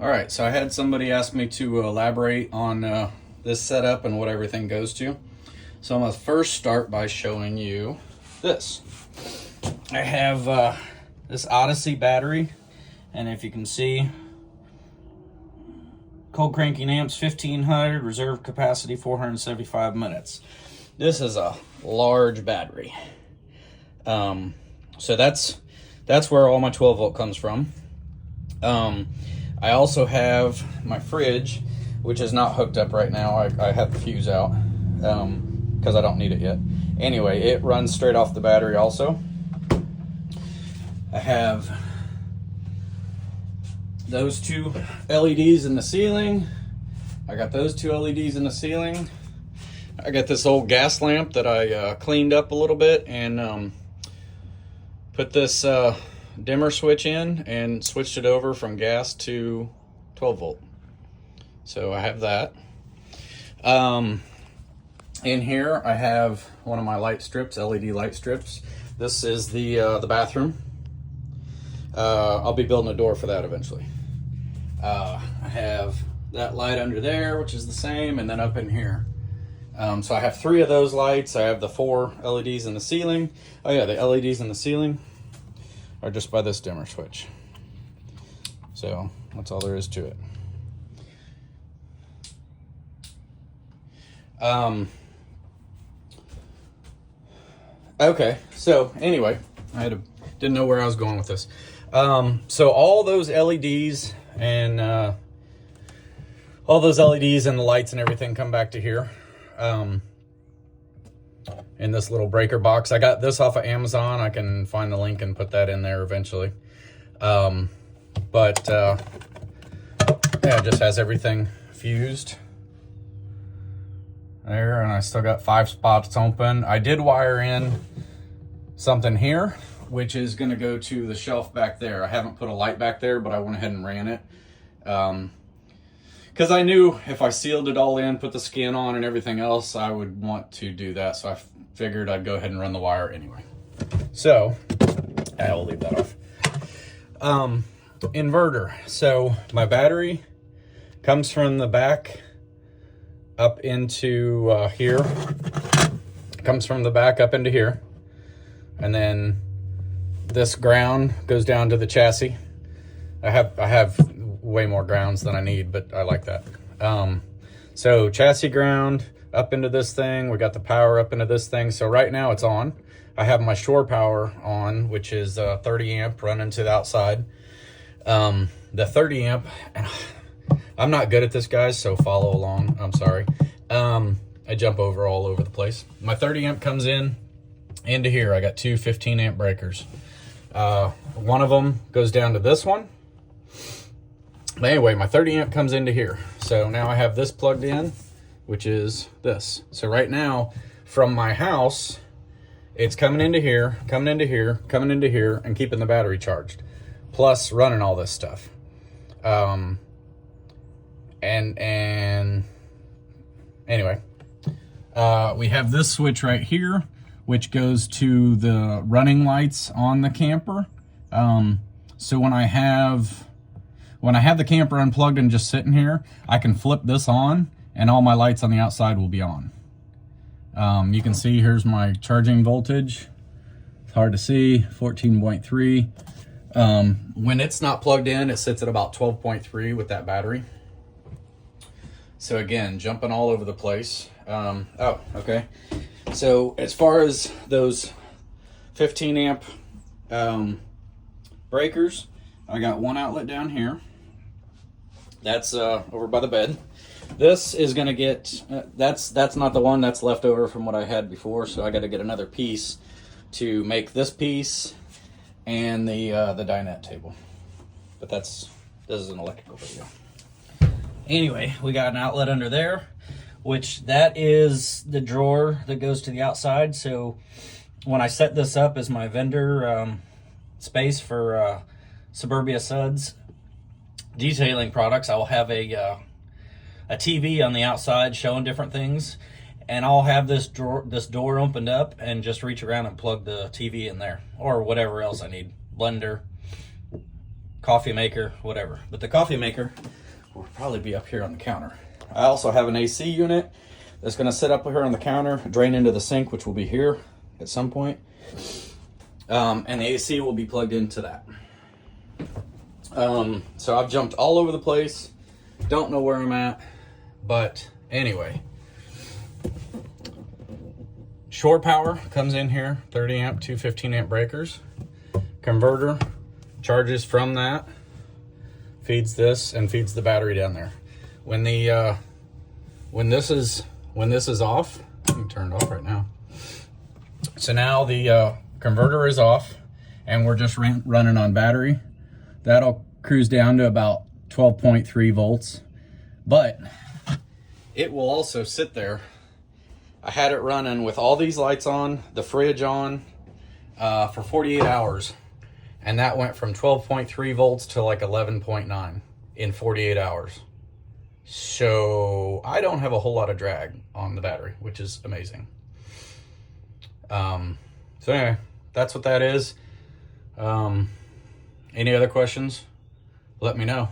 All right, so I had somebody ask me to elaborate on this setup and what everything goes to. So I'm gonna first start by showing you this. I have this Odyssey battery, and if you can see, cold cranking amps 1500, reserve capacity 475 minutes. This is a large battery. So that's where all my 12 volt comes from. I also have my fridge, which is not hooked up right now. I have the fuse out because I don't need it yet. Anyway, it runs straight off the battery also. I have those two LEDs in the ceiling. I got those two LEDs in the ceiling. I got this old gas lamp that I cleaned up a little bit and put this dimmer switch in and switched it over from gas to 12 volt. So I have that. In here I have one of my light strips, LED light strips. This is the bathroom. I'll be building a door for that eventually. I have that light under there, which is the same, and then up in here. So I have 3 of those lights. I have the 4 LEDs in the ceiling. Oh yeah, the LEDs in the ceiling are just by this dimmer switch. So that's all there is to it. Okay, so anyway, didn't know where I was going with this. So all those LEDs and the lights and everything come back to here. In this little breaker box. I got this off of Amazon. I can find the link and put that in there eventually. Yeah, it just has everything fused there, and I still got 5 spots open. I did wire in something here, which is going to go to the shelf back there. I haven't put a light back there, but I went ahead and ran it. Because I knew if I sealed it all in, put the skin on and everything else, I would want to do that. So I figured I'd go ahead and run the wire anyway. So I will leave that off. Inverter. So my battery comes from the back up into here. Comes from the back up into here. And then this ground goes down to the chassis. I have way more grounds than I need, but I like that. So chassis ground up into this thing. We got the power up into this thing. So right now it's on. I have my shore power on, which is 30 amp running to the outside. The 30 amp, I'm not good at this, guys, so follow along. I'm sorry. I jump all over the place. My 30 amp comes into here. I got 2 15 amp breakers. One of them goes down to this one. But anyway, my 30 amp comes into here. So now I have this plugged in, which is this. So right now, from my house, it's coming into here, coming into here, coming into here, and keeping the battery charged. Plus running all this stuff. And anyway, we have this switch right here, which goes to the running lights on the camper. So when I have the camper unplugged and just sitting here, I can flip this on and all my lights on the outside will be on. You can see here's my charging voltage. It's hard to see, 14.3. When it's not plugged in, it sits at about 12.3 with that battery. So again, jumping all over the place. Oh, okay. So as far as those 15 amp breakers, I got one outlet down here. That's over by the bed. This is gonna get, that's not the one that's left over from what I had before, so I gotta get another piece to make this piece and the dinette table. But this is an electrical video. Anyway, we got an outlet under there, which that is the drawer that goes to the outside. So when I set this up as my vendor space for Suburbia Suds detailing products, I will have a TV on the outside showing different things, and I'll have this door opened up and just reach around and plug the TV in there or whatever else I need, blender, coffee maker, whatever. But the coffee maker will probably be up here on the counter. I also have an AC unit that's going to sit up here on the counter, drain into the sink, which will be here at some point. And the AC will be plugged into that. So I've jumped all over the place. Don't know where I'm at. But anyway, shore power comes in here, 30 amp, 215 amp breakers. Converter charges from that, feeds this and feeds the battery down there. When the when this is off, let me turn it off right now. So now the converter is off and we're just running on battery. That'll cruise down to about 12.3 volts, but it will also sit there. I had it running with all these lights on, the fridge on, for 48 hours. And that went from 12.3 volts to like 11.9 in 48 hours. So I don't have a whole lot of drag on the battery, which is amazing. So anyway, that's what that is. Any other questions? Let me know.